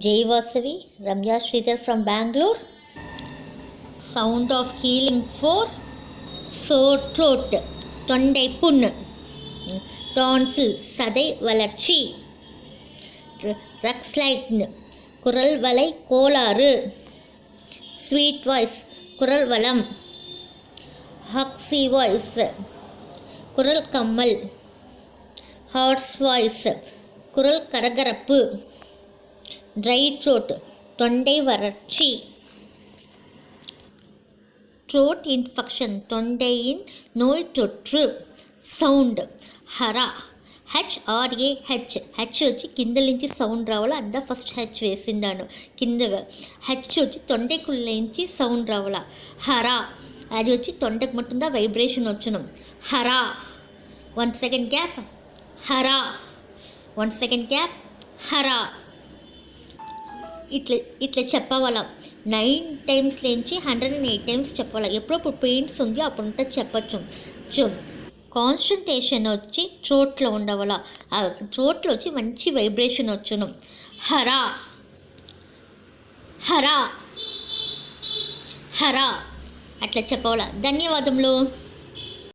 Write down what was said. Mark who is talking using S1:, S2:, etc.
S1: Jai Vasavi, Ramya Sridhar from Bangalore. Sound of healing for sore throat, தொண்டை புண், டான்சில் சதை வளர்ச்சி, ரக்ஸ்லைட்ன் குரல் வளை கோளாறு, ஸ்வீட் வாய்ஸ் குரல் வளம், ஹக்ஸி வாய்ஸ் குரல் கம்மல், ஹார்ஸ் வாய்ஸ் குரல் கரகரப்பு, ட்ரை த்ரோட் தொண்டை வறட்சி, த்ரோட் இன்ஃபெக்ஷன் தொண்டையின் நோய் தொற்று, సౌండ్ హరా హెచ్ఆర్ఏహెచ్ హెచ్ వచ్చి కింద నుంచి సౌండ్ రావాలా, అంతా ఫస్ట్ హెచ్ వేసిందాను కిందగా. హెచ్ వచ్చి తొండైకుళ్ళేంచి సౌండ్ రావాలా. హరా అది వచ్చి తొండకు మట్టుందా వైబ్రేషన్ వచ్చును. హరా 1 సెకండ్ గ్యాప్, హరా 1 సెకండ్ గ్యాప్, హరా ఇట్లా చెప్పవాలా. 9 టైమ్స్లేంచి 108 టైమ్స్ చెప్పాలి. ఎప్పుడప్పుడు పెయిన్స్ ఉంది అప్పుడంతా చెప్పచ్చు. కాన్సన్ట్రేషన్ వచ్చి థ్రోట్లో ఉండవాల. ఆ థ్రోట్లో వచ్చి మంచి వైబ్రేషన్ వచ్చును. హరా హరా హరా అట్లా చెప్పవాలా. ధన్యవాదములు.